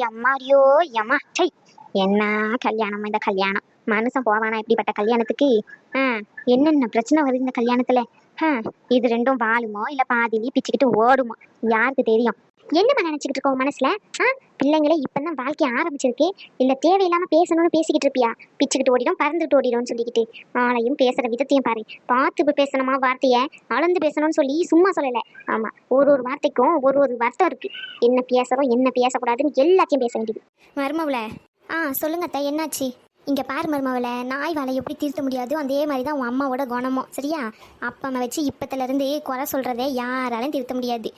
எம்மாடியோ எம்மா சை. என்ன கல்யாணம் இந்த கல்யாணம். மனுஷன் போவானா இப்படிப்பட்ட கல்யாணத்துக்கு? என்னென்ன பிரச்சனை வருது இந்த கல்யாணத்துல? இது ரெண்டும் வாழுமோ இல்ல பாதிலி பிச்சுக்கிட்டு ஓடுமோ யாருக்கு தெரியும்? என்னம்மா நினைச்சுக்கிட்டு இருக்கோம் மனசுல? பிள்ளைங்களே இப்பதான் வாழ்க்கை ஆரம்பிச்சிருக்கு, இல்ல தேவையில்லாம பேசணும்னு பேசிக்கிட்டு இருப்பியா? பிச்சுக்கிட்டு ஓடிடும் பறந்துட்டு ஓடிடும்னு சொல்லிக்கிட்டு ஆளையும் பேசுற விதத்தையும் பாரு. பார்த்து பேசணுமா வார்த்தைய? அளந்து பேசணும்னு சொல்லி சும்மா சொல்லல. ஆமா, ஒரு ஒரு வார்த்தைக்கும் ஒரு ஒரு வார்த்தை இருக்கு. என்ன பேசணும் என்ன பேசக்கூடாதுன்னு எல்லாத்தையும் பேச வேண்டியது. மருமவுல சொல்லுங்க அத்தை, என்னாச்சு? இங்கே பாரு மருமவளை, நாய் வாழை எப்படி திருத்த முடியாது அதே மாதிரி தான் உன் அம்மாவோட குணமும், சரியா? அப்பா அம்மா வச்சு இப்பத்துலேருந்து குறை சொல்கிறதே யாராலையும் திருத்த முடியாது.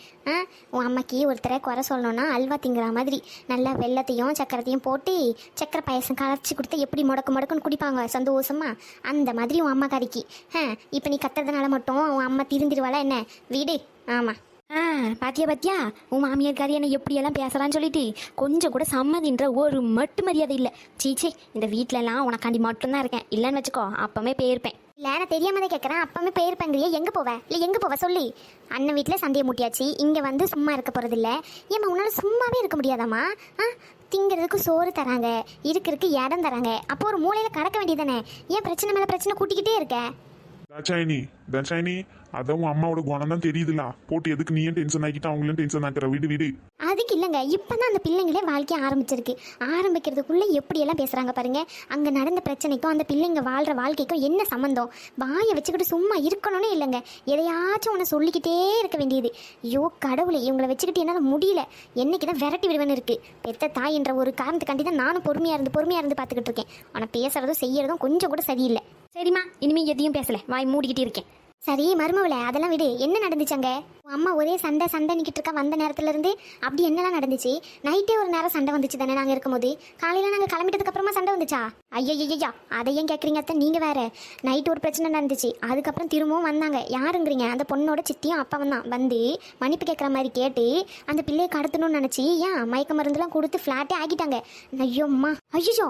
உன் அம்மாக்கு ஒருத்தரை குறை சொல்லணும்னா அல்வா திங்குற மாதிரி நல்லா வெள்ளத்தையும் சக்கரத்தையும் போட்டு சக்கரை பாயசம் கரைச்சி கொடுத்தா எப்படி முடக்குன்னு குடிப்பாங்க சந்தோஷமா, அந்த மாதிரி உன் அம்மா கறிக்கு. இப்போ நீ கத்துறதுனால மட்டும் உன் அம்மா திருந்திருவாளா என்ன? வீடு. ஆமாம். பாத்தியா உன் மாமியார் என்ன எப்படியெல்லாம் பேசலான்னு சொல்லிட்டு கொஞ்சம் கூட சம்மதின்ற ஒரு மட்டு மரியாதை இல்லை. சீச்சே, இந்த வீட்டிலலாம் உனக்காண்டி மட்டும்தான் இருக்கேன், இல்லைன்னு வச்சுக்கோ அப்பமே போயிருப்பேன். இல்லை, நான் தெரியாமதான் கேட்குறேன். அப்பமே போயிருப்பேங்கிறியே, எங்கே போவேன்? இல்லை எங்கே போவ சொல்லி? அண்ணன் வீட்டில் சண்டையை முட்டியாச்சு, இங்கே வந்து சும்மா இருக்க போகிறதில்ல. ஏம்மா உன்னால் சும்மாவே இருக்க முடியாதாம்மா? திங்கிறதுக்கு சோறு தராங்க, இருக்கிறதுக்கு இடம் தராங்க, அப்போ ஒரு மூலையில் கடக்க வேண்டியதானே? ஏன் பிரச்சனை மேலே பிரச்சனை கூட்டிக்கிட்டே இருக்க? தட்சாயினி, அதான் உன் அம்மாவோட குணம் தான் தெரியுதுல, போட்டு எதுக்கு நீயும் டென்ஷன் ஆக்கிட்டு அவங்களும் டென்ஷன் ஆக்குற? வீடு அதுக்கு இல்லைங்க, இப்போதான் அந்த பிள்ளைங்களே வாழ்க்கையை ஆரம்பிச்சிருக்கு. ஆரம்பிக்கிறதுக்குள்ளே எப்படியெல்லாம் பேசுகிறாங்க பாருங்க. அங்கே நடந்த பிரச்சனைக்கும் அந்த பிள்ளைங்க வாழ்கிற வாழ்க்கைக்கும் என்ன சம்மந்தம்? வாயை வச்சுக்கிட்டு சும்மா இருக்கணும்னே இல்லைங்க, எதையாச்சும் ஒன்று சொல்லிக்கிட்டே இருக்க வேண்டியது. ஐயோ கடவுளை, இவங்களை வச்சுக்கிட்டு என்னால் முடியல, என்னைக்கு தான் விரட்டி விடுவேன்னு இருக்குது. பெத்த தாய் என்ற ஒரு காரணத்துக்காண்டி தான் நானும் பொறுமையாக இருந்து பார்த்துக்கிட்டு இருக்கேன். ஆனால் பேசுகிறதும் செய்யறதும் கொஞ்சம் கூட சரியில்லை. சரிம்மா, இனிமேல் எதையும் பேசலை, வாய் மூடிக்கிட்டு இருக்கேன். சரி மருமவளை, அதெல்லாம் விடு. என்ன நடந்துச்சாங்க? உன் அம்மா ஒரே சண்டை நிக்கிட்டு இருக்கா வந்த நேரத்துல இருந்து. அப்படி என்னெல்லாம் நடந்துச்சு? நைட்டே ஒரு நேரம் சண்டை வந்துச்சு தானே நாங்கள் இருக்கும்போது? காலையில் நாங்கள் கிளம்பிட்டதுக்கு அப்புறமா சண்டை வந்துச்சா? ஐயா அதை ஏன் கேட்குறீங்க அத்தை? நீங்கள் வேற. நைட்டு ஒரு பிரச்சனை நடந்துச்சு, அதுக்கப்புறம் திரும்பவும் வந்தாங்க. யாருங்கிறீங்க? அந்த பொண்ணோட சித்தியும் அப்பாவும் தான் வந்து மன்னிப்பு கேட்குற மாதிரி கேட்டு அந்த பிள்ளையை கடத்தணும்னு நினச்சி ஏன் மயக்க மருந்துலாம் கொடுத்து ஃப்ளாட்டே ஆகிட்டாங்க. ஐயோம்மா, ஐயோ.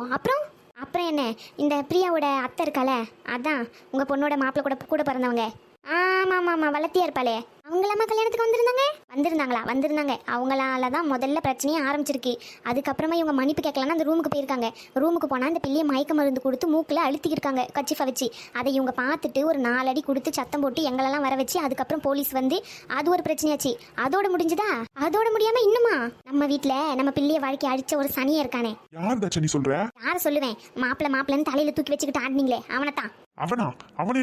அப்புறம் என்ன, இந்த பிரியாவோட அத்தை இருக்கால, அதான் உங்கள் பொண்ணோட மாப்பிள்ளை கூட பிறந்தவங்க. ஆமாம், வளர்த்தியா இருப்பாளே, அவங்களாம்மா கல்யாணத்துக்கு வந்திருந்தாங்க. அவங்களால தான் முதல்ல பிரச்சனையே ஆரம்பிச்சிருக்கு. அதுக்கப்புறமா இவங்க மன்னிப்பு கேட்கலான்னு அந்த ரூமுக்கு போயிருக்காங்க. ரூமுக்கு போனால் அந்த பிள்ளையை மயக்க மருந்து கொடுத்து மூக்கில் அழுத்திக்கிருக்காங்க கச்சிஃபை வச்சு. அதை இவங்க பார்த்துட்டு ஒரு 4 அடி கொடுத்து சத்தம் போட்டு எங்களெல்லாம் வர வச்சு அதுக்கப்புறம் போலீஸ் வந்து அது ஒரு பிரச்சனையாச்சு. அதோட முடிஞ்சுதா? அதோட முடியாம இன்னுமா நம்ம வீட்டில் நம்ம பிள்ளையை வாழ்க்கை அடிச்ச ஒரு சனியா இருக்கானே. யார் சொல்லுவேன்? மாப்பிள்ளன்னு தலையில தூக்கி வச்சுக்கிட்டு ஆடினீங்களே, அவனைத்தான். அவன்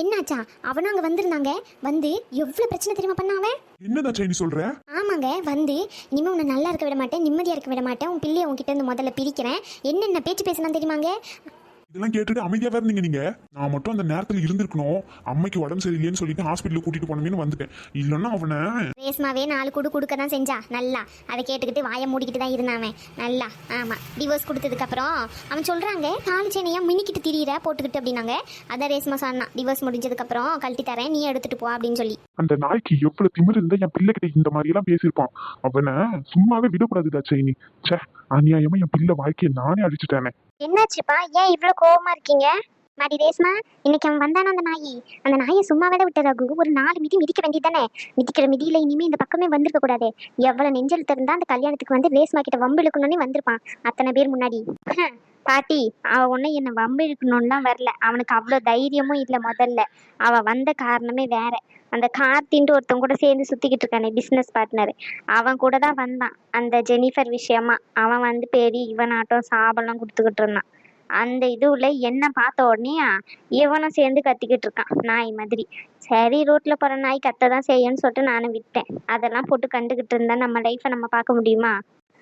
என்னாச்சா? அவனும் அங்க வந்திருந்தாங்க. வந்து எவ்வளவு பிரச்சனை தெரியுமா பண்ண அவன்? என்னதான் சொல்ற? ஆமாங்க, வந்து இனிமே உன்னை நல்லா இருக்க விட மாட்டேன், நிம்மதியா இருக்க விட மாட்டேன், உன் பிள்ளைய உன்கிட்ட இருந்து முதல்ல பிரிக்கிறேன், என்னென்ன பேச்சு பேசினா தெரியுமாங்க? இதெல்லாம் கேட்டுட்டு அமைதியா வேற நீங்க நான் மட்டும் அந்த நேரத்துல இருந்திருக்கணும். அம்மைக்கு உடம்பு சரியில்லைன்னு சொல்லிட்டு ஹாஸ்பிட்டலுக்கு கூட்டிட்டு போனோம்னு வந்துட்டேன். இல்லன்னா அவனை ரேஸ்மாவே 4 கொடுக்க தான் செஞ்சா. நல்லா அதை கேட்டுக்கிட்டு வாயை மூடிக்கிட்டு தான் இருந்தான் நல்லா. ஆமா, டிவோர்ஸ் கொடுத்ததுக்கு அப்புறம் அவன் சொல்றாங்க தாலி செயினையா மினிக்கிட்டு திரியிற போட்டுக்கிட்டு அப்படின்னாங்க. அதான் ரேஸ்மா சொன்னான், டிவோர்ஸ் முடிஞ்சதுக்கு அப்புறம் கழட்டி தரேன், நீ எடுத்துட்டு போ அப்படின்னு சொல்லி. அந்த நாய்க்கு எவ்வளவு திமிரு இருந்தா என் பிள்ளைகிட்ட இந்த மாதிரி எல்லாம் பேசியிருப்பான். அவனை சும்மாவே விடக்கூடாதுடா செயினி. சே, அநியாயமா என் பிள்ளை வாழ்க்கையை நானே அடிச்சுட்டானே. என்னாச்சுப்பா, ஏன் இவ்வளவு கோவமா இருக்கீங்க? மாடி ரேஸ்மா, இன்னைக்கு அவன் வந்தானோ அந்த நாயை சும்மாவே விட்ட ரகு. ஒரு 4 மிதி மிதிக்க வேண்டியதானே? மிதிக்கிற மிதியில இனிமே இந்த பக்கமே வந்திருக்க கூடாது. எவ்வளவு நெஞ்சல் இருந்தா அந்த கல்யாணத்துக்கு வந்து ரேஸ்மா கிட்ட வம்பு இழுக்கணும்னு வந்திருப்பான் அத்தனை பேர் முன்னாடி. பாட்டி, அவ ஒன்னும் என்ன வம்பு இழுக்கணும்லாம் வரல. அவனுக்கு அவ்வளவு தைரியமும் இல்லை. முதல்ல அவ வந்த காரணமே வேற. அந்த கார்த்தின்ட்டு ஒருத்தன் கூட சேர்ந்து சுத்திக்கிட்டு இருக்கானே, பிசினஸ் பார்ட்னர், அவன் கூட தான் வந்தான் அந்த ஜெனிஃபர் விஷயமா. அவன் வந்து பெரிய இவனாட்டம் சாபம்லாம் கொடுத்துக்கிட்டு இருந்தான். அந்த இதுல என்ன பார்த்த உடனே இவனும் சேர்ந்து கத்திக்கிட்டு இருக்கான் நாய் மாதிரி. சரி, ரோட்ல போற நாய் கத்ததான் செய்யன்னு சொல்லிட்டு நானும் விட்டேன். அதெல்லாம் போட்டு கண்டுகிட்டு இருந்தா நம்ம லைஃபை நம்ம பார்க்க முடியுமா?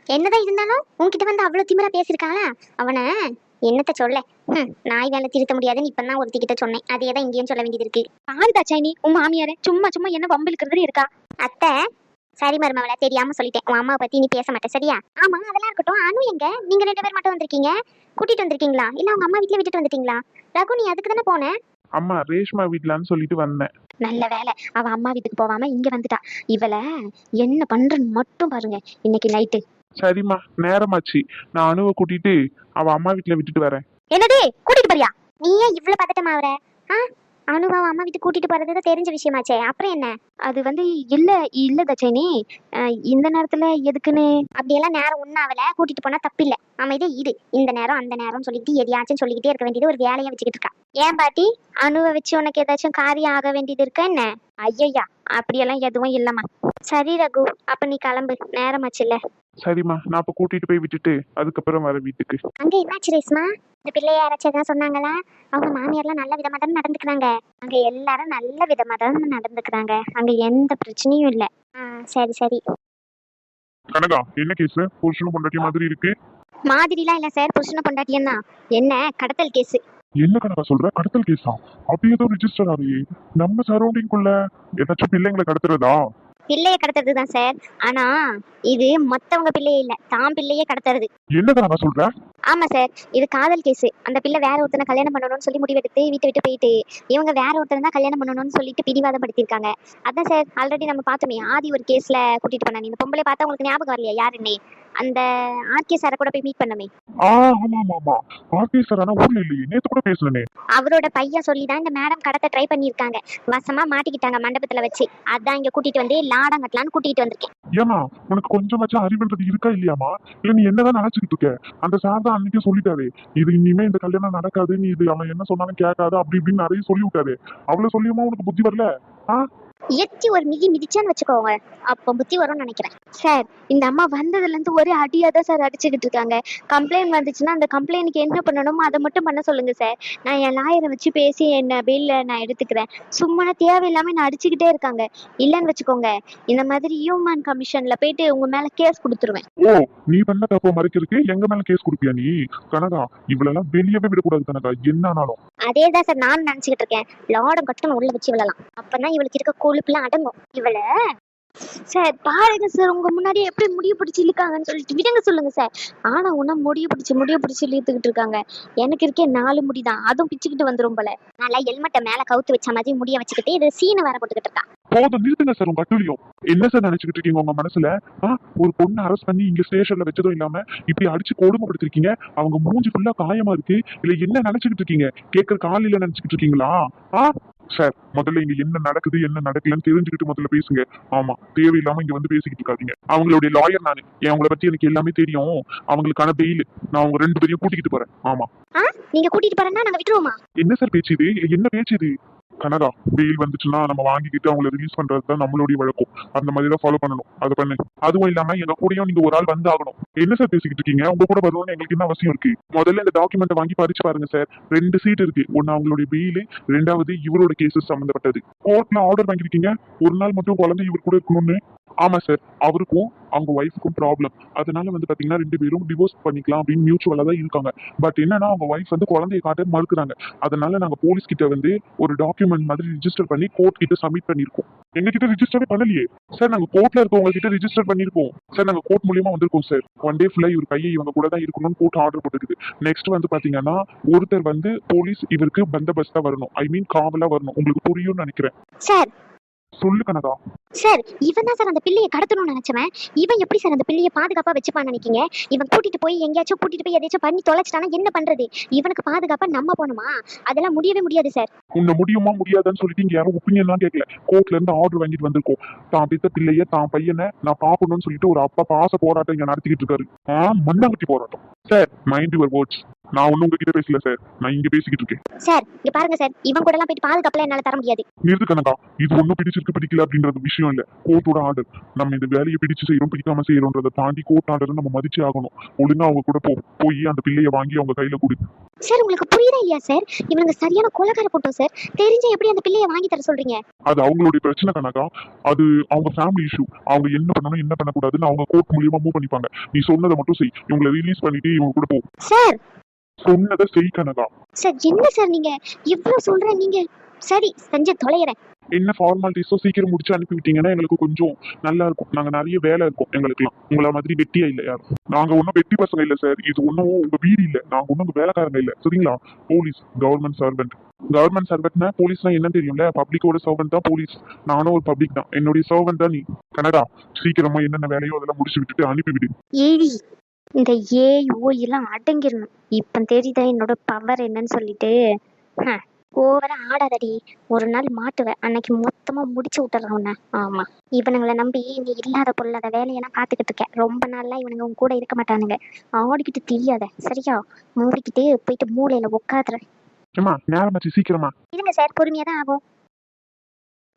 என்னதான் இருந்தாலும் உன்கிட்ட வந்து அவ்வளவு திமிரா பேசியிருக்காளா? அவனை என்னத்த சொல்ல? நாய் வேலை திருத்த முடியாதுன்னு இப்பதான் ஒருத்திக்கிட்ட சொன்னேன். அதேதான் இங்கேயும் சொல்ல வேண்டியது இருக்கு. பாருதா சைனி, உன் மாமியார சும்மா என்ன வம்பு இழுக்கிறது இருக்கா? அத்தை, சரி மருமவளை, தெரியாம சொல்லிட்டேன். உன் அம்மாவை பத்தி நீ பேச மாட்டேன், சரியா? ஆமா, அதெல்லாம் இருக்கட்டும். அனு எங்க? நீங்க 2 பேர் மட்டும் வந்திருக்கீங்க. கூட்டிட்டு வந்திருக்கீங்களா இல்ல உங்க அம்மா வீட்டுல விட்டுட்டு வந்துட்டீங்களா? ரகு, நீ அதுக்கு தானே போன? அம்மா ரேஷ்மா வீட்லான்னு சொல்லிட்டு வந்தேன். நல்ல வேலை, அவ அம்மா வீட்டுக்கு போகாம இங்க வந்துட்டா. இவள என்ன பண்றன்னு மட்டும் பாருங்க இன்னைக்கு நைட்டு. சரிம்மா, நேரமாச்சு. நான் அனுவை கூட்டிட்டு அவ அம்மா வீட்டுல விட்டுட்டு வரேன். என்னடி கூட்டிட்டு போறியா? நீ ஏன் இவ்வளவு பதட்டமாவற? அனுபாவை அம்மா வீட்டுக்கு கூட்டிட்டு போறது தான் தெரிஞ்ச விஷயமாச்சே, அப்புறம் என்ன? அது வந்து இல்ல இல்ல தட்சணி, இந்த நேரத்துல எதுக்குன்னு. அப்படியெல்லாம் நேரம் ஒன்னாவல கூட்டிட்டு போனா தப்பில்ல. அமைதியே இரு. இந்த நேரம் அந்த நேரம் சொல்லிட்டு எதையாச்சும் சொல்லிக்கிட்டே இருக்க வேண்டியது ஒரு வேலையா வச்சுக்கிட்டு இருக்கா. ஏன் பாட்டி, அணுவை வச்சு உனக்கு ஏதாச்சும் காரியம் ஆக வேண்டியது இருக்கா என்ன? ஐயய்யா, அப்படியெல்லாம் எதுவும் இல்லம்மா. சரி ரகு, அப்ப நீ கிளம்பு, நேரமாச்சுல்ல. சரிம்மா, நான் அப்ப கூட்டிட்டு போய் விட்டுட்டு அதுக்கப்புறம் வர வீட்டுக்கு. அங்க என்னாச்சு ரேஸ்மா? இந்த பிள்ளைய யாராச்சும் எதாவது சொன்னாங்களா? அவங்க மாமியார்லாம் நல்ல விதமா தான் நடந்துக்கிறாங்க. அங்க எல்லாரும் நல்ல விதமா தான் நடந்துக்கிறாங்க. அங்க எந்த பிரச்சனையும் இல்ல. சரி சரி. கனகா, என்ன கேஸ்? புருஷனும் பொண்டாட்டி மாதிரி இருக்கு. மாதிரிலாம் இல்ல சார், புருஷனை பொண்டாட்டியம் தான். என்ன கடத்தல் கேஸ். என்ன கனகா சொல்ற? கடத்தல் கேஸா? அப்படி ஏதோ ரிஜிஸ்டர் ஆகுது. நம்ம சரௌண்டிங்குள்ள ஏதாச்சும் பிள்ளைங்களை கடத்துறதா? பிள்ளைய கடத்துறது தான் சார். ஆனா இது மத்தவங்க பிள்ளையே இல்ல, தான் பிள்ளையே கடத்துறது. என்ன கனகா சொல்ற? ஆமா சார், இது காதல் கேஸ். அந்த பிள்ளை வேற ஒருத்தனை கல்யாணம் பண்ணணும்னு சொல்லி முடிவெடுத்து வீட்டை விட்டு போயிட்டு, இவங்க வேற ஒருத்தனை தான் கல்யாணம் பண்ணணும்னு சொல்லிட்டு பிடிவாதம் படுத்திருக்காங்க. அதான் சார், ஆல்ரெடி நம்ம பார்த்தோமே ஆதி ஒரு கேஸ்ல கூட்டிட்டு போனாங்க. இந்த பொம்பளை பார்த்தா உங்களுக்கு ஞாபகம் வரலையா யாருன்னே? அந்த ஆர்கே சாரை கூட போய் மீட் பண்ணமே. ஆமா ஆமா ஆமா. ஆர்கே சார் ஆனா ஊர்ல இல்லையே, நேத்து கூட பேசலனே. அவரோட பையன் சொல்லி தான் இந்த மேடம் கடத்த ட்ரை பண்ணியிருக்காங்க. வசமா மாட்டிக்கிட்டாங்க மண்டபத்துல வச்சு. அதான் இங்க கூட்டிட்டு வந்து லாடம் கட்டலான்னு கூட்டிட்டு வந்திருக்கேன். ஏமா, உனக்கு கொஞ்சமாச்சும் அறிவுன்றது இருக்கா இல்லையாமா? இல்ல நீ என்னதான் நினைச்சுக்கிட்டு இருக்க? அந்த சார் தான் அன்னைக்கே சொல்லிட்டாரு, இது இனிமே இந்த கல்யாணம் நடக்காது, நீ இது அவன் என்ன சொன்னாலும் கேட்காது, அப்படி இப்படின்னு நிறைய சொல்லி விட்டாரு. அவ்வளவு சொல்லியுமா உனக்கு புத்தி வரல? எத்தி ஒரு மிதி மிதிச்சான்னு வச்சுக்கோங்க, அப்போ புத்தி வரும்னு நினைக்கிறேன். சார், இந்த அம்மா வந்ததுல இருந்து ஒரே அடியா தான் சார் அடிச்சுக்கிட்டு இருக்காங்க. கம்ப்ளைண்ட் வந்துச்சுன்னா அந்த கம்ப்ளைண்ட்க்கு என்ன பண்ணணுமோ அதை மட்டும் பண்ண சொல்லுங்க சார். நான் என் லாயரை வச்சு பேசி என்ன பெயில நான் எடுத்துக்கிறேன். சும்மா தேவையில்லாம நான் அடிச்சுக்கிட்டே இருக்காங்க. இல்லைன்னு வச்சுக்கோங்க, இந்த மாதிரி ஹியூமன் கமிஷன்ல போயிட்டு உங்க மேல கேஸ் கொடுத்துருவேன். ஓ, நீ பண்ண தப்ப மறைக்கிறதுக்கு எங்க மேல கேஸ் கொடுப்பியா நீ? கனகா, இவ்வளவு வெளியவே விடக்கூடாது கனகா, என்ன ஆனாலும். அதே தான் சார் நான் நினைச்சுக்கிட்டு இருக்கேன். லாடம் கட்டணும் உள்ள வச்சு விழலாம், அப்பதான் இவளுக்கு இருக்க கொழுப்புலாம் அடங்கும். இவள சார் பாருங்க சார், உங்க முன்னாடி எப்படி முடிய பிடிச்சி இழுக்காங்கன்னு சொல்லிட்டு விடுங்க சொல்லுங்க சார். ஆனா உன்ன முடிய பிடிச்சி இழுத்துக்கிட்டு இருக்காங்க. எனக்கு இருக்கே 4 முடிதான், அதுவும் பிச்சுக்கிட்டு வந்துரும் போல. நல்லா ஹெல்மெட்டை மேல கவுத்து வச்ச மாதிரி முடிய வச்சுக்கிட்டு இது சீனை வேற போட்டுக்கிட்டு இருக்கா. போதும், நிறுத்துங்க சார் உங்க கட்டுலியும். என்ன சார் நினைச்சுக்கிட்டு இருக்கீங்க உங்க மனசுல? ஒரு பொண்ணு அரெஸ்ட் பண்ணி இங்க ஸ்டேஷன்ல வச்சதும் இல்லாம இப்படி அடிச்சு கொடுமைப்படுத்திருக்கீங்க. அவங்க மூஞ்சி ஃபுல்லா காயமா இருக்கு. இல்ல என்ன நினைச்சுக்கிட்டு இருக்கீங்க? கேட்கற காலையில நினைச்சுக்கிட்டு இருக்கீங்களா? சார், முதல்ல இங்க என்ன நடக்குது என்ன நடக்கலன்னு தெரிஞ்சுக்கிட்டு முதல்ல பேசுங்க. ஆமா, தேவையில்லாம இங்க வந்து பேசிக்கிட்டு இருக்காதீங்க. அவங்களுடைய லாயர் நானு, அவங்கள பத்தி எனக்கு எல்லாமே தெரியும். அவங்களுக்கான பெயில் நான் அவங்க 2 பேரையும் கூட்டிக்கிட்டு போறேன். ஆமா, நீங்க கூட்டிட்டு போறேன்னா நாங்க விட்டுருவோமா? என்ன சார் பேச்சு இது? என்ன பேச்சு இது? கனடா, பெயில் வந்துச்சுன்னா நம்ம வாங்கிக்கிட்டு அவங்கள ரிலீஸ் பண்றது தான் நம்மளுடைய வழக்கம். அந்த மாதிரி தான் ஃபாலோ பண்ணணும். அதை பண்ணு. அதுவும் இல்லாம எங்க கூடயும் நீங்க ஒரு ஆள் வந்து ஆகணும். என்ன சார் பேசிக்கிட்டு இருக்கீங்க? உங்க கூட வருவோம்னு எங்களுக்கு என்ன அவசியம் இருக்கு? முதல்ல இந்த டாக்குமெண்ட் வாங்கி படிச்சு பாருங்க சார். 2 சீட் இருக்கு. ஒன்னு அவங்களுடைய பெயில், 2வது இவரோட கேசஸ் சம்பந்தப்பட்டது. கோர்ட்ல ஆர்டர் வாங்கிருக்கீங்க ஒரு நாள் மட்டும் குழந்தை இவர் கூட இருக்கணும்னு. ஆமா சார், அவருக்கும் அவங்க ஒய்ஃபுக்கும் ப்ராப்ளம். அதனால வந்து பாத்தீங்கன்னா 2 பேரும் டிவோர்ஸ் பண்ணிக்கலாம் அப்படின்னு மியூச்சுவலா தான் இருக்காங்க. பட் என்னன்னா அவங்க ஒய்ஃப் வந்து குழந்தைய காட்ட மறுக்கிறாங்க. அதனால நாங்க போலீஸ் கிட்ட வந்து ஒரு டாக்குமெண்ட் மாதிரி ரிஜிஸ்டர் பண்ணி கோர்ட் கிட்ட சப்மிட் பண்ணிருக்கோம். எங்க கிட்ட ரிஜிஸ்டரே பண்ணலையே சார். நாங்க கோர்ட்ல இருக்கவங்க கிட்ட ரிஜிஸ்டர் பண்ணிருக்கோம் சார். நாங்க கோர்ட் மூலியமா வந்திருக்கோம் சார். ஒன் டே ஃபுல்லா இவர் கையை இவங்க கூட தான் இருக்கணும்னு கோர்ட் ஆர்டர் போட்டுருக்குது. நெக்ஸ்ட் வந்து பாத்தீங்கன்னா ஒருத்தர் வந்து போலீஸ் இவருக்கு பந்தபஸ்தா வரணும். ஐ மீன் காவலா வரணும். உங்களுக்கு புரியும்னு நினைக்கிறேன். சார் சொல்லு கனகா. சார், இவன் தான் சார் அந்த பிள்ளையை கடத்தணும்னு நினைச்சவன். இவன் எப்படி சார் அந்த பிள்ளையை பாதுகாப்பா வச்சுப்பான்னு நினைக்கீங்க? இவன் கூட்டிட்டு போய் எங்கேயாச்சும் கூட்டிட்டு போய் எதையாச்சும் பண்ணி தொலைச்சிட்டானா என்ன பண்றது? இவனுக்கு பாதுகாப்பா நம்ம போகணுமா? அதெல்லாம் முடியவே முடியாது சார். உன்னை முடியுமா முடியாதான்னு சொல்லிட்டு இங்க யாரும் ஒப்பீனியன் தான் கேட்கல. கோர்ட்ல இருந்து ஆர்டர் வாங்கிட்டு வந்திருக்கோம். தான் பித்த பிள்ளைய தான் பையனை நான் பார்க்கணும்னு சொல்லிட்டு ஒரு அப்பா பாச போராட்டம் இங்க நடத்திக்கிட்டு இருக்காரு. மண்ணாங்கட்டி போராட்டம். Sir, mind your words. நான் ஒன்னும் உங்ககிட்ட பேசல சார், நான் இங்க பேசிக்கிட்டு இருக்கேன். சார் இங்க பாருங்க சார், இவன் கூட எல்லாம் போயிட்டு பாதுகாப்புல என்னால தர முடியாது. நிறுத்து கனகா, இது ஒன்னும் பிடிச்சிருக்கு பிடிக்கல அப்படின்றது விஷயம் இல்ல. கோர்ட்டோட ஆர்டர். நம்ம இந்த வேலையை பிடிச்சு செய்யறோம் பிடிக்காம செய்யறோன்றதை தாண்டி கோர்ட் ஆர்டர் நம்ம மதிச்சு ஆகணும். ஒழுங்கா அவங்க கூட போய் அந்த பிள்ளைய வாங்கி அவங்க கையில கொடு. சார் உங்களுக்கு புரியுதா இல்லையா சார்? இவனுங்க சரியான கொலைகார போட்டோம் சார். தெரிஞ்சா எப்படி அந்த பிள்ளைய வாங்கி தர சொல்றீங்க? அது அவங்களுடைய பிரச்சனை கனகா. அது அவங்க ஃபேமிலி இஷ்யூ. அவங்க என்ன பண்ணணும் என்ன பண்ணக்கூடாதுன்னு அவங்க கோர்ட் மூலியமா மூவ் பண்ணிப்பாங்க. நீ சொன்னதை மட்டும் செய். இவங்களை ரிலீஸ் பண்ணிட்டு இவங்க கூட போ. சார் சொன்னதை செய் கனகா. சார் என்ன சார் நீங்க இவ்வளவு சொல்ற? நீங்க சரி செஞ்சு தொலைகிறேன். என்ன ஃபார்மாலிட்டிஸோ சீக்கிரம் முடிச்சு அனுப்பி விட்டீங்கன்னா எங்களுக்கு கொஞ்சம் நல்லா இருக்கும். நாங்க நிறைய வேலை இருக்கும் எங்களுக்குலாம். உங்கள மாதிரி வெட்டியா இல்ல யாரும். நாங்க ஒன்னும் வெட்டி பசங்க இல்ல சார். இது ஒன்னும் உங்க வீடு இல்ல. நாங்க ஒன்னும் உங்க வேலைக்காரங்க இல்ல. சரிங்களா? Police, government servant. கவர்மெண்ட் சர்வெண்ட்னா போலீஸ்னா என்ன தெரியும்ல? பப்ளிக்கோட சர்வெண்ட் தான் போலீஸ். நானும் ஒரு பப்ளிக் தான். என்னுடைய சர்வெண்ட் தான் நீ. கனடா, சீக்கிரமா என்னென்ன வேலையோ அதெல்லாம் முடிச்சு விட்டுட்டு அனுப்பிவிடு. ஏடி இந்த ஏ ஓ எல்லாம் அடங்கிடணும். இப்ப தெரியுதா என்னோட பவர் என்னன்னு சொல்லிட்டு. ஓவரா ஆடாதடி. ஒரு நாள் மாட்டுவேன், அன்னைக்கு மொத்தமா முடிச்சு விட்டுறேன் உன்னை. ஆமா, இவனுங்களை நம்பி நீ இல்லாத பொல்லாத வேலையெல்லாம் பார்த்துக்கிட்டு இருக்கேன். ரொம்ப நாளா இவனுங்க உன் கூட இருக்க மாட்டானுங்க. ஆடிக்கிட்டு தெரியாத சரியா? மூடிக்கிட்டு போயிட்டு மூளையில உட்காதுறேன். ஏமா நேரமாச்சு, சீக்கிரமா. இருங்க சார், பொறுமையா தான் ஆகும்.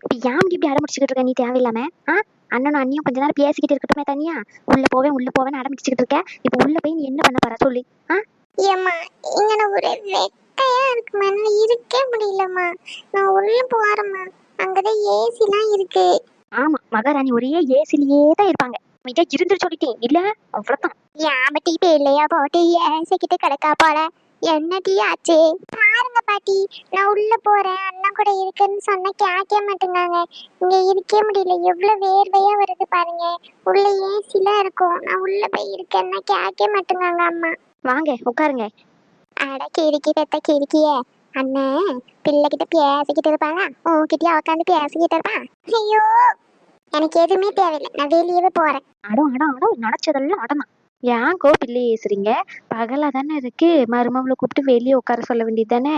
இப்ப ஏன் இப்படி அடம்பிடிச்சுக்கிட்டு இருக்க நீ தேவையில்லாம? ஆ, அண்ணனும் அண்ணியும் கொஞ்ச நேரம் பேசிக்கிட்டு இருக்கட்டுமே தனியா. உள்ள போவேன்னு அடம்பிடிச்சுக்கிட்டு இருக்க. இப்ப உள்ள போய் நீ என்ன பண்ண போற சொல்லு. ஆ, ஏம்மா இங்க ஒரே வெக்கையா இருக்குமா, நான் இருக்கே முடியலம்மா. நான் உள்ள போறேம்மா, அங்கதான் ஏசிலாம் இருக்கு. ஆமா, மகாராணி ஒரே ஏசிலேயே தான் இருப்பாங்க. அமைதியா இருந்து சொல்லிட்டேன் இல்ல, அவ்வளவுதான். ஏன் டீ இல்லையா போட்டு ஏசிக்கிட்டு கிடக்கா போல. என்ன டீ ஆச்சு பாருங்க பாட்டி. நான் உள்ள போறேன், அண்ணன் கூட இருக்குன்னு சொன்னா கேட்க மாட்டேங்காங்க. இங்க இருக்கே முடியல, எவ்வளவு வேர்வையா வருது பாருங்க. உள்ள ஏசிலாம் இருக்கும், நான் உள்ள போய் இருக்கேன்னா கேட்க மாட்டேங்காங்க அம்மா. வாங்க உட்காருங்க. அட கிறுக்கி பெத்த கிறுக்கிய, அண்ணன் பிள்ளைகிட்ட பேசிக்கிட்டு இருப்பாங்க, உன்கிட்டயே உட்காந்து பேசிக்கிட்டு இருப்பான். ஐயோ, எனக்கு எதுவுமே தேவையில்லை, நான் வெளியவே போறேன். அடம் நினைச்சதெல்லாம் அடமா. ஏன் பிள்ளை ஏசுறீங்க? பகலா தானே இருக்கு, மருமகளை கூப்பிட்டு வெளியே உட்கார சொல்ல வேண்டியது தானே.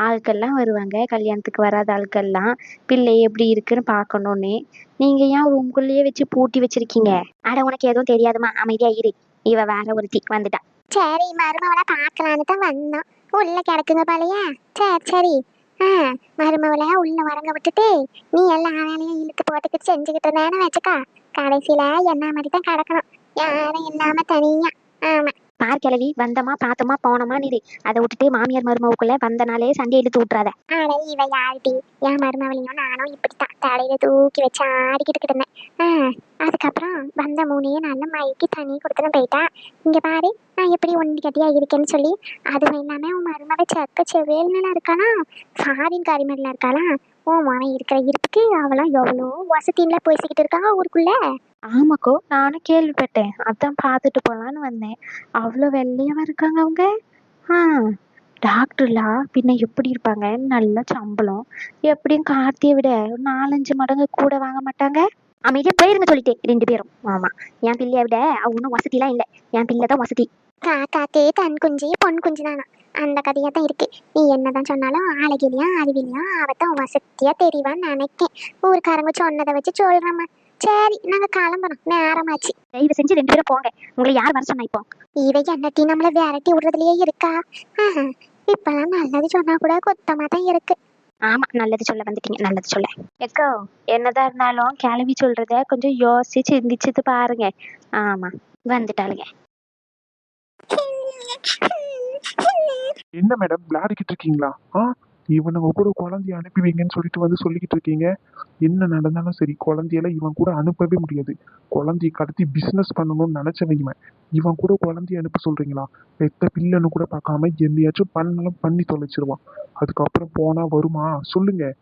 ஆட்கள்லாம் வருவாங்க, கல்யாணத்துக்கு வராத ஆட்கள்லாம் பிள்ளை எப்படி இருக்குன்னு பார்க்கணும்னு. நீங்க ஏன் ரூம்குள்ளேயே வச்சு பூட்டி வச்சிருக்கீங்க? அட உனக்கு எதுவும் தெரியாதுமா, அமைதியா இரு. இவ வேற ஒருத்தி வந்துட்டா. சரி, மருமவளை பார்க்கலான்னு தான் வந்தோம். உள்ள கிடக்குங்க பாலையா. சரி. மருமவளை உள்ள வரங்க விட்டுட்டு நீ எல்லா வேலையும் இழுத்து போட்டுக்கிட்டு செஞ்சுக்கிட்டு இருந்தானு வச்சுக்கா, கடைசியில என்ன மாதிரி தான் கிடக்கணும், யாரும் இல்லாம தனியா. ஆமா, பார் கிளவி, வந்தமா பார்த்தமா போனமா நீரு. அதை விட்டுட்டு மாமியார் மருமவுக்குள்ள வந்தனாலே சண்டை இழுத்து விட்டுறாத. ஆனா இவ யாருடி? என் மருமவளையும் நானும் இப்படித்தான் தலையில தூக்கி வச்சு ஆடிக்கிட்டு இருந்தேன். அதுக்கப்புறம் வந்த மூணையே நல்ல மயக்கி தண்ணி கொடுத்துன்னு போயிட்டா. இங்க பாரு, நான் எப்படி ஒண்டி கட்டியா இருக்கேன்னு சொல்லி. அதுவும் இல்லாம உன் மருமவை செக்க செவேல்னு இருக்கானா, ஃபாரின் காரிமெல்லாம் இருக்காளா. உன் மகன் இருக்கிற இருப்புக்கு அவளாம் எவ்வளோ வசதியில பேசிக்கிட்டு இருக்காங்க ஊருக்குள்ள. ஆமாக்கோ, நானும் கேள்விப்பட்டேன், அதான் பார்த்துட்டு போலான்னு வந்தேன். அவ்வளோ வெள்ளையவா இருக்காங்க அவங்க. ஆ, டாக்டர்லா பின்ன எப்படி இருப்பாங்க? நல்ல சம்பளம், எப்படியும் கார்த்தியை விட 4-5 மடங்கு கூட வாங்க மாட்டாங்க. அமைதியா போயிருங்க சொல்லிட்டேன் 2 பேரும். ஆமா, என் பிள்ளைய விட ஒன்றும் வசதிலாம் இல்லை, என் பிள்ளை தான் வசதி. காக்காத்தே தன் குஞ்சு பொன் குஞ்சு தானா, அந்த கதையா தான் இருக்கு. நீ என்னதான் சொன்னாலும் அழகிலையும் அறிவிலையும் அவத்தான் வசதியா தெரியவான்னு நினைக்கேன். ஊருக்காரங்க சொன்னதை வச்சு சொல்றேம்மா. சரி, நாங்க கிளம்புறோம், நேரமாச்சு. தயவு செஞ்சு 2 பேரும் போங்க. உங்களை யார் வர சொன்னா இப்போ? இவை என்னட்டி நம்மள விரட்டி விடுறதுலயே இருக்கா? இப்பெல்லாம் நல்லது சொன்னா கூட கொத்தமா தான் இருக்கு. ஆமா, நல்லது சொல்ல வந்துட்டீங்க, நல்லது சொல்ல. எக்கோ, என்னதான் இருந்தாலும் கிளம்பி சொல்றத கொஞ்சம் யோசிச்சு சிந்திச்சுட்டு பாருங்க. ஆமா, வந்துட்டாளுங்க. என்ன மேடம் விளையாடிக்கிட்டு இருக்கீங்களா? இவனுங்க கூட குழந்தைய அனுப்பி வைங்கன்னு சொல்லிட்டு வந்து சொல்லிக்கிட்டு இருக்கீங்க. என்ன நடந்தாலும் சரி, குழந்தையெல்லாம் இவன் கூட அனுப்பவே முடியாது. குழந்தைய கடத்தி பிசினஸ் பண்ணணும்னு நினைச்சவங்க இவன் கூட குழந்தைய அனுப்ப சொல்றீங்களா? பெத்த பிள்ளைன்னு கூட பார்க்காம எந்தையாச்சும் பண்ணாலும் பண்ணி தொலைச்சிருவான். அதுக்கப்புறம் போனா வருமா சொல்லுங்க?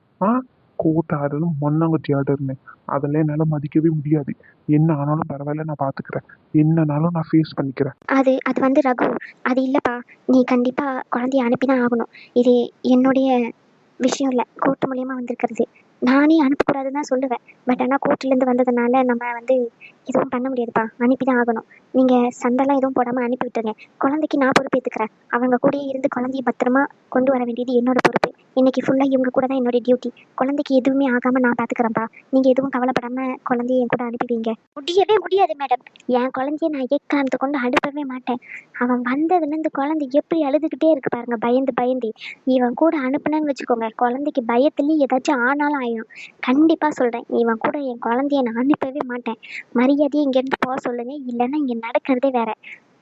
கோட்டை ஆடணும் மண்ணாங்கட்டி ஆடர்னு அதெல்லாம் என்னால மதிக்கவே முடியாது. என்ன ஆனாலும் பரவாயில்ல, நான் பாத்துக்கிறேன். என்னனாலும் நான் ஃபேஸ் பண்ணிக்கிறேன். அது வந்து ரகு, அது இல்லப்பா. நீ கண்டிப்பா குழந்தைய அனுப்பிதான் ஆகணும். இது என்னுடைய விஷயம் இல்லை, கோர்ட்டு மூலியமா வந்திருக்கிறது. நானே அனுப்பக்கூடாதுன்னு தான் சொல்லுவேன். பட் ஆனால் கோர்ட்லேருந்து வந்ததுனால நம்ம வந்து எதுவும் பண்ண முடியாதுப்பா, அனுப்பிதான் ஆகணும். நீங்கள் சண்டைலாம் எதுவும் போடாமல் அனுப்பி விட்டுருங்க. குழந்தைக்கு நான் பொறுப்பேற்றுக்கிறேன். அவங்க கூடயே இருந்து குழந்தைய பத்திரமா கொண்டு வர வேண்டியது என்னோட பொறுப்பு. இன்னைக்கு ஃபுல்லாக இவங்க கூட தான் என்னோட டியூட்டி. குழந்தைக்கு எதுவுமே ஆகாமல் நான் பார்த்துக்கிறேன்ப்பா. நீங்கள் எதுவும் கவலைப்படாமல் குழந்தைய என் கூட அனுப்பிடுவீங்க. முடியவே முடியாது மேடம். என் குழந்தைய நான் ஏக்காந்து கொண்டு அனுப்பவே மாட்டேன். அவன் வந்ததுலேருந்து குழந்தை எப்படி அழுதுகிட்டே இருக்கு பாருங்க, பயந்து பயந்து. இவன் கூட அனுப்புனேன்னு வச்சுக்கோங்க, குழந்தைக்கு பயத்துலேயும் ஏதாச்சும் ஆனாலும் ஆயிடும். கண்டிப்பா சொல்றேன், இவன் கூட என் குழந்தைய நான் அனுப்பவே மாட்டேன். மரியாதையை இங்கேருந்து போக சொல்லுங்க, இல்லைன்னா இங்க நடக்கிறதே வேற.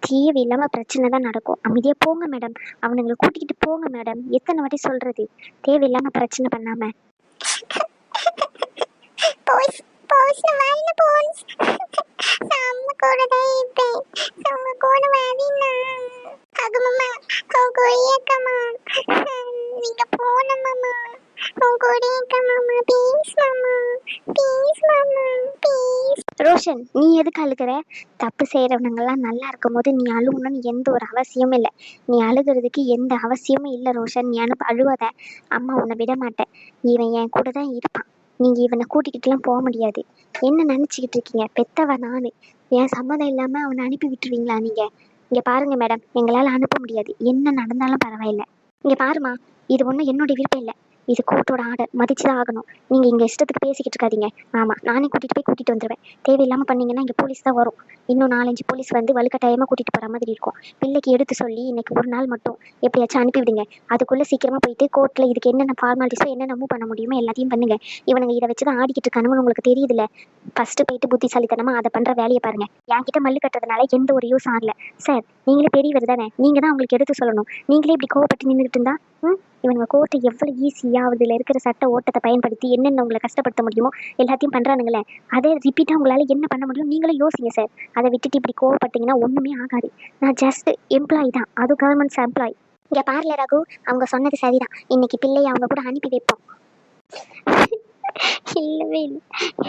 தேவையில்லாம பிரச்சனை தான் நடக்கும். அமைதியா போங்க மேடம், அவனுங்களை கூட்டிக்கிட்டு போங்க மேடம். எத்தனை வாட்டி சொல்றது, தேவையில்லாம பிரச்சனை பண்ணாம. ரோஷன், நீ எதுக்கு அழுகிற? தப்பு செய்யறவனுங்கெல்லாம் நல்லா இருக்கும் போது நீ அழுகணும்னு எந்த ஒரு அவசியமும் இல்லை. நீ அழுகிறதுக்கு எந்த அவசியமும் இல்லை ரோஷன். நீ அழுவாத, அம்மா உன்னை விட மாட்டேன். இவன் என் கூட தான் இருப்பான். நீங்க இவனை கூட்டிக்கிட்டுலாம் போக முடியாது. என்ன நினைச்சுக்கிட்டு இருக்கீங்க? பெத்தவ நானு, என் சம்மதம் இல்லாம அவனை அனுப்பி விட்டுருவீங்களா நீங்க? இங்க பாருங்க மேடம், எங்களால அனுப்ப முடியாது. என்ன நடந்தாலும் பரவாயில்ல. இங்கே பாருமா, இது ஒன்றும் என்னோட விருப்பம் இல்லை, இது கோர்ட்டோட ஆர்டர், மதிச்சு தான் ஆகணும். நீங்கள் இங்கே இஷ்டத்துக்கு பேசிக்கிட்டு இருக்காதீங்க. ஆமாம், நானே கூட்டிகிட்டு வந்துடுவேன். தேவையில்லாமல் பண்ணீங்கன்னா இங்கே போலீஸ் தான் வரும். இன்னும் 4-5 போலீஸ் வந்து வலுக்கட்டாயமாக கூட்டிகிட்டு போகிற மாதிரி இருக்கும். பிள்ளைக்கு எடுத்து சொல்லி இன்னைக்கு ஒரு நாள் மட்டும் எப்படியாச்சும் அனுப்பிவிடுங்க. அதுக்குள்ளே சீக்கிரமாக போயிட்டு கோர்ட்டில் இதுக்கு என்னென்ன ஃபார்மாலிட்டிஸோ என்னென்ன மூவ் பண்ண முடியுமோ எல்லாத்தையும் பண்ணுங்க. இவனுங்க இதை வச்சு தான் ஆடிக்கிட்டு இருக்கானுன்னு உங்களுக்கு தெரியுதுல்ல. ஃபஸ்ட்டு போயிட்டு புத்திசாலித்தனமாக அதை பண்ணுற வேலையை பாருங்க. என்கிட்ட மல்லு கட்டுறதுனால எந்த ஒரு யூஸ் ஆகல சார். நீங்களே பெரியவர் தானே, நீங்கள் தான் அவங்களுக்கு எடுத்து சொல்லணும். நீங்களே இப்படி கோவப்பட்டு நின்றுட்டு இருந்தா இவங்க கோர்ட்டை எவ்வளோ ஈஸியாக அதில் இருக்கிற சட்ட ஓட்டத்தை பயன்படுத்தி என்னென்ன உங்களை கஷ்டப்படுத்த முடியுமோ எல்லாத்தையும் பண்ணுறானுங்களே. அதை ரிப்பீட்டாக உங்களால் என்ன பண்ண முடியும் நீங்களே யோசிங்க சார். அதை விட்டுட்டு இப்படி கோவப்பட்டீங்கன்னா ஒன்றுமே ஆகாது. நான் ஜஸ்ட் எம்ப்ளாயி தான், அதுவும் கவர்மெண்ட்ஸ் எம்ப்ளாயி. இங்கே பாருல ரகு, அவங்க சொன்னது சரிதான். இன்னைக்கு பிள்ளையை அவங்க கூட அனுப்பி வைப்போம். இல்லவே இல்லை,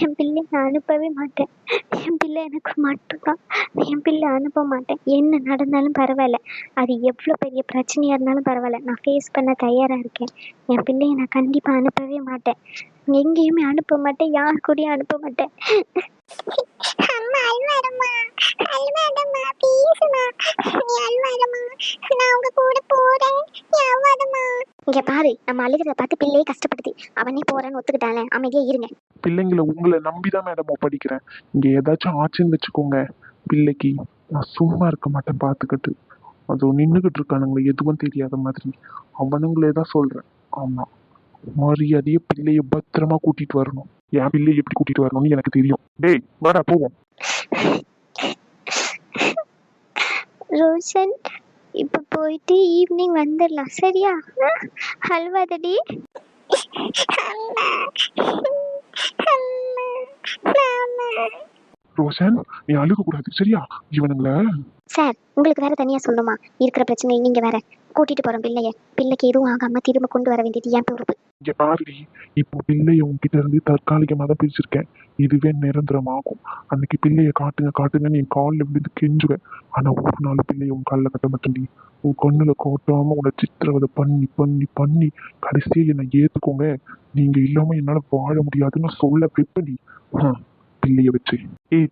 என் பிள்ளை நான் அனுப்பவே மாட்டேன். என் பிள்ளை எனக்கு மட்டும்தான். என் பிள்ளை அனுப்ப மாட்டேன். என்ன நடந்தாலும் பரவாயில்ல, அது எவ்வளோ பெரிய பிரச்சனையாக இருந்தாலும் பரவாயில்ல, நான் ஃபேஸ் பண்ண தயாராக இருக்கேன். என் பிள்ளையை நான் கண்டிப்பாக அனுப்பவே மாட்டேன். எங்கேயுமே அனுப்ப மாட்டேன், யார் கூடயும் அனுப்ப மாட்டேன். இங்க பாரு, நம்ம அழுகிறத பார்த்து பிள்ளையை கஷ்டப்படுத்தி அவனே போறேன்னு ஒத்துக்கிட்டானே, அமைதியா இருங்க. பிள்ளைங்களை உங்களை நம்பிதான் மேடம் படிக்கிறேன். இங்க ஏதாச்சும் ஆச்சுன்னு வச்சுக்கோங்க, பிள்ளைக்கு நான் சும்மா இருக்க மாட்டேன் பார்த்துக்கிட்டு. அது நின்றுகிட்டு இருக்கானுங்களே எதுவும் தெரியாத மாதிரி, அவனுங்களே தான் சொல்றேன். ஆமா, மரியாதையே பிள்ளைய பத்திரமா கூட்டிட்டு வரணும். என் பிள்ளையை எப்படி கூட்டிட்டு வரணும்னு எனக்கு தெரியும். டேய் வாடா போவோம். ரோஷன், இப்போ போயிட்டு ஈவினிங் வந்துடலாம் சரியா? அல்வாதடி. ரோஷன், நீ அழுக கூடாது சரியா? இவனுங்கள சார், உங்களுக்கு வேற தனியா சொல்லணுமா? இருக்கிற பிரச்சனை நீங்க வேற. கூட்டிட்டு போறோம் பிள்ளைக்கு எதுவும் ஆகாம திரும்ப கொண்டு வர வேண்டியது என் பொறுப்பு. இங்க பாருடி, இப்போ பிள்ளைய உன்கிட்ட இருந்து தற்காலிகமா தான் பிரிச்சிருக்கேன். இதுவே நிரந்தரமாகும். அன்னைக்கு பிள்ளைய காட்டுங்கன்னு என் காலில் விழுந்து கெஞ்சுவேன். ஆனா ஒரு நாள் பிள்ளைய உன் காலில் கட்ட மாட்டேன்டி. உன் கண்ணுல கோட்டாம உன்னை சித்திரவதை பண்ணி பண்ணி பண்ணி கடைசியை என்னை ஏத்துக்கோங்க. நீங்க இல்லாம என்னால வாழ முடியாதுன்னு சொல்ல வைப்படி. பிள்ளைய வச்சு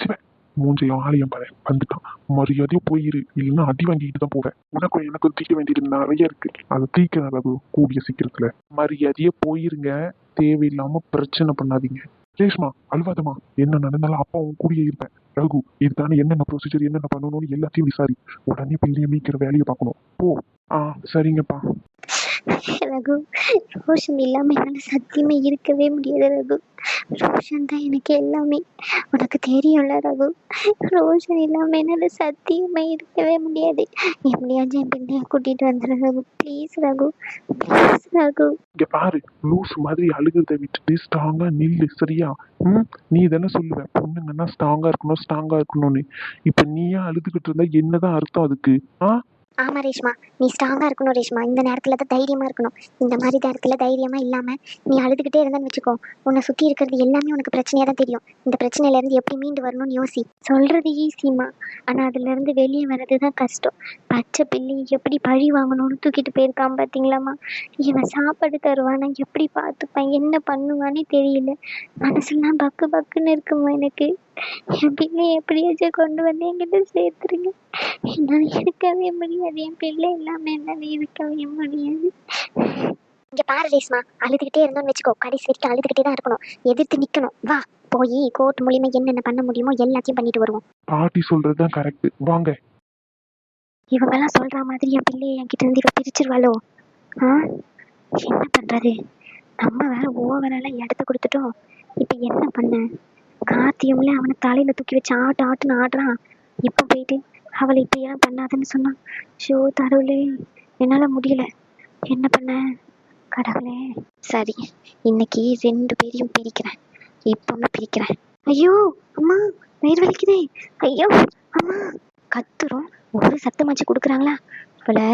சிவ மூஞ்சைய ஆலயம் பாரு வந்துட்டான். மரியாதையும் போயிரு, இல்லைன்னா அடி வாங்கிட்டு தான் போவேன். உனக்கும் எனக்கும் தீக்க வேண்டியது நிறைய இருக்கு, அதை தீக்க கூடிய சீக்கிரத்துல. மரியாதையே போயிருங்க, தேவையில்லாம பிரச்சனை பண்ணாதீங்க. ரேஷ்மா அழுவாதமா, என்ன நடந்தாலும் அப்பா உன் கூடிய இருப்பேன். ரகு, இதுதானே என்னென்ன ப்ரொசீஜர் என்னென்ன பண்ணணும்னு எல்லாத்தையும் விசாரி. உடனே பிள்ளைய மீக்கிற வேலையை பார்க்கணும். போ. சரிங்கப்பா. ரகு, ரோஷன் இல்லாம என்னால சத்தியமே இருக்கவே முடியாது ரகு. ரோஷன் தான் எனக்கு எல்லாமே, உனக்கு தெரியும்ல ரகு. ரோஷன் இல்லாம என்னால சத்தியமே இருக்கவே முடியாது. எப்படியாச்சும் என் பிள்ளைய கூட்டிட்டு வந்துடு ரகு, ப்ளீஸ் ரகு, ப்ளீஸ் ரகு. இங்க பாரு, லூஸ் மாதிரி அழுகிறத விட்டுட்டு ஸ்ட்ராங்கா நில்லு சரியா? நீ தானே சொல்லுவ பொண்ணுங்கன்னா ஸ்ட்ராங்கா இருக்கணும்னு. இப்ப நீயா அழுதுகிட்டு இருந்தா என்னதான் அர்த்தம் அதுக்கு? ஆமா ரேஷ்மா, நீ ஸ்ட்ராங்கா இருக்கணும் ரேஷ்மா. இந்த நேரத்துல தான் தைரியமா இருக்கணும். இந்த மாதிரி நேரத்துல தைரியமா இல்லாம நீ அழுதுகிட்டே இருந்தான்னு வச்சுக்கோ, உன்னை சுத்தி இருக்கிறது எல்லாமே உனக்கு பிரச்சனையா தான் தெரியும். இந்த பிரச்சனையில இருந்து எப்படி மீண்டு வரணும்னு யோசி. சொல்றது ஈஸிமா, ஆனா அதுல இருந்து வெளியே வர்றதுதான் கஷ்டம். பச்சை பிள்ளை எப்படி பழி வாங்கணும்னு தூக்கிட்டு போயிருக்கான் பாத்தீங்களாமா. இவன் சாப்பாடு தருவானா, எப்படி பார்த்துப்பான், என்ன பண்ணுவானே தெரியல. மனசுலாம் பக்கு பக்குன்னு இருக்குமா எனக்கு. என் பிள்ளை எப்படியாச்சும் கொண்டு வந்து என்கிட்ட சேர்த்துருங்க. என்னால் இருக்கவே முடியாது, என் பிள்ளை எல்லாமே என்னால் இருக்கவே முடியாது. இங்க பாரு ரேஷ்மா, அழுதுகிட்டே இருந்தோம்னு வச்சுக்கோ, கடைசி வரைக்கும் அழுதுகிட்டே தான் இருக்கணும். எதிர்த்து நிக்கணும். வா, போய் கோர்ட் மூலியமா என்னென்ன பண்ண முடியுமோ எல்லாத்தையும் பண்ணிட்டு வருவோம். பாட்டி சொல்றதுதான் கரெக்ட், வாங்க. இவங்கெல்லாம் சொல்ற மாதிரி என் பிள்ளையை என்கிட்ட இருந்து இவ பிரிச்சிருவாளோ? என்ன பண்றது? நம்ம வேற ஓவரால இடத்த கொடுத்துட்டோம். இப்ப என்ன பண்ண? கார்த்தியம்ல அவனை தலையில தூக்கி வச்சு ஆட்டுன்னு ஆடுறான். இப்ப போயிட்டு அவளை இப்படியெல்லாம் பண்ணாதுன்னு சொன்னான். ஷோ தடவுளே, என்னால முடியல. என்ன பண்ண கடவுளே? சரி, இன்னைக்கு 2 பேரையும் பிரிக்கிறேன். இப்பவுமே பிரிக்கிறேன். ஐயோ அம்மா, வயிறு வலிக்குதே. ஐயோ அம்மா, கத்துறோம், ஒரு சத்தமாச்சு கொடுக்குறாங்களா? அவளை